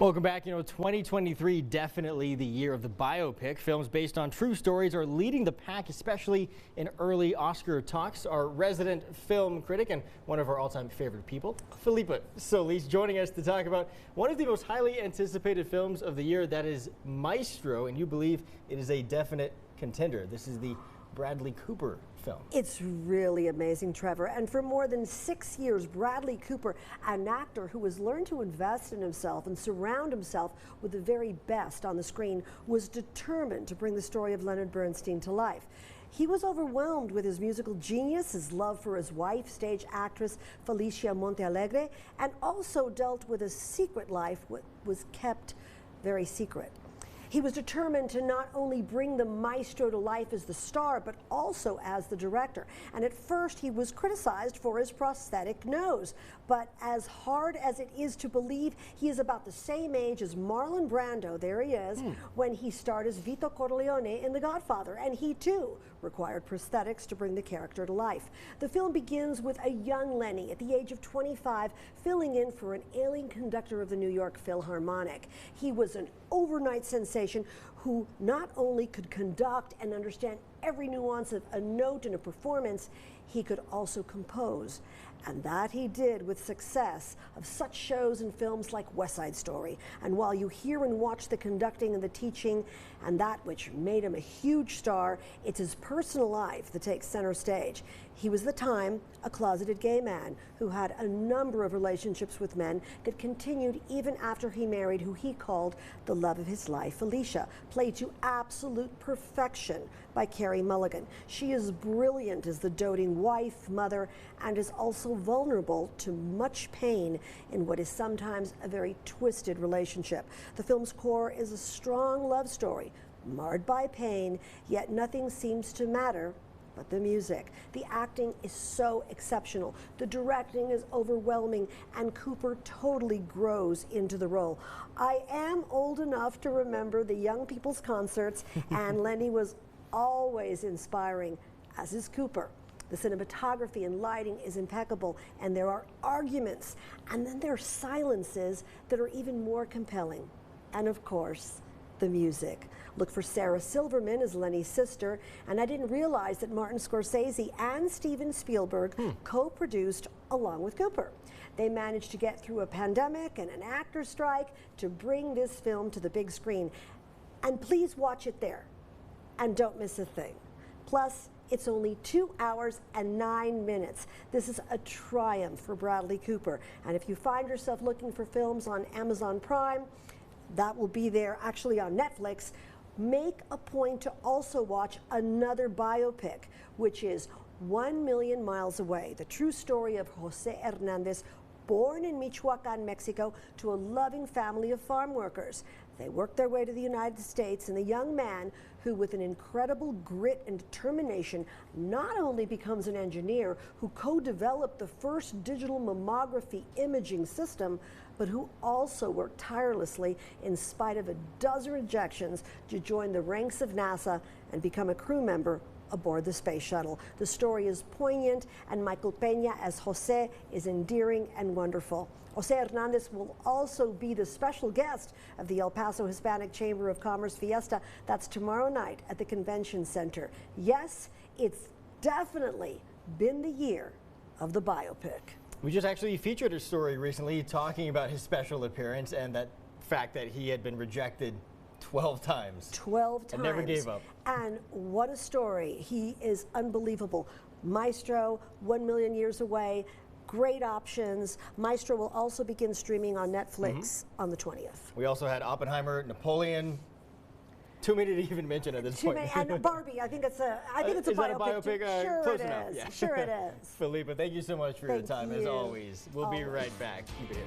Welcome back. 2023 definitely the year of the biopic. Films based on true stories are leading the pack, especially in early Oscar talks. Our resident film critic and one of our all-time favorite people, Felipa Solis, joining us to talk about one of the most highly anticipated films of the year, that is Maestro, and you believe it is a definite contender. This is the Bradley Cooper film. It's really amazing, Trevor. And for more than 6 years, Bradley Cooper, an actor who has learned to invest in himself and surround himself with the very best on the screen, was determined to bring the story of Leonard Bernstein to life. He was overwhelmed with his musical genius, his love for his wife, stage actress Felicia Montealegre, and also dealt with a secret life that was kept very secret. He was determined to not only bring the maestro to life as the star, but also as the director. And at first, he was criticized for his prosthetic nose. But as hard as it is to believe, he is about the same age as Marlon Brando, there he is, when he starred as Vito Corleone in The Godfather. And he, too, required prosthetics to bring the character to life. The film begins with a young Lenny at the age of 25 filling in for an ailing conductor of the New York Philharmonic. He was an overnight sensation who not only could conduct and understand every nuance of a note in a performance, he could also compose. And that he did with success of such shows and films like West Side Story. And while you hear and watch the conducting and the teaching and that which made him a huge star, it's his personal life that takes center stage. He was at the time a closeted gay man who had a number of relationships with men that continued even after he married who he called the love of his life, Felicia, played to absolute perfection by Carey Mulligan. She is brilliant as the doting wife, mother, and is also vulnerable to much pain in what is sometimes a very twisted relationship. The film's core is a strong love story, marred by pain, yet nothing seems to matter but the music. The acting is so exceptional. The directing is overwhelming, and Cooper totally grows into the role. I am old enough to remember the young people's concerts, and Lenny was always inspiring, as is Cooper. The cinematography and lighting is impeccable, and there are arguments, and then there are silences that are even more compelling. And of course, the music. Look for Sarah Silverman as Lenny's sister, and I didn't realize that Martin Scorsese and Steven Spielberg co-produced along with Cooper. They managed to get through a pandemic and an actor strike to bring this film to the big screen. And please watch it there, and don't miss a thing. Plus, it's only 2 hours and 9 minutes. This is a triumph for Bradley Cooper. And if you find yourself looking for films on Amazon Prime, that will be there, actually on Netflix. Make a point to also watch another biopic, which is 1 Million Miles Away, the true story of Jose Hernandez, born in Michoacan, Mexico, to a loving family of farm workers. They work their way to the United States, and the young man, who with an incredible grit and determination, not only becomes an engineer who co-developed the first digital mammography imaging system, but who also worked tirelessly in spite of a dozen rejections to join the ranks of NASA and become a crew member aboard the space shuttle. The story is poignant, and Michael Peña as Jose is endearing and wonderful. Jose Hernandez will also be the special guest of the El Paso Hispanic Chamber of Commerce Fiesta. That's tomorrow night at the Convention Center. Yes, it's definitely been the year of the biopic. We just actually featured a story recently talking about his special appearance and that fact that he had been rejected 12 times. 12 times. And never gave up. And what a story. He is unbelievable. Maestro, 1 Million Years Away, great options. Maestro will also begin streaming on Netflix on the 20th. We also had Oppenheimer, Napoleon. Too many to even mention at this point. And Barbie, I think it's a is biopic. That a biopic? Sure close it enough. is. Yeah. Sure it is. Felipa, thank you so much for your time, as always. We'll be right back. Keep it here.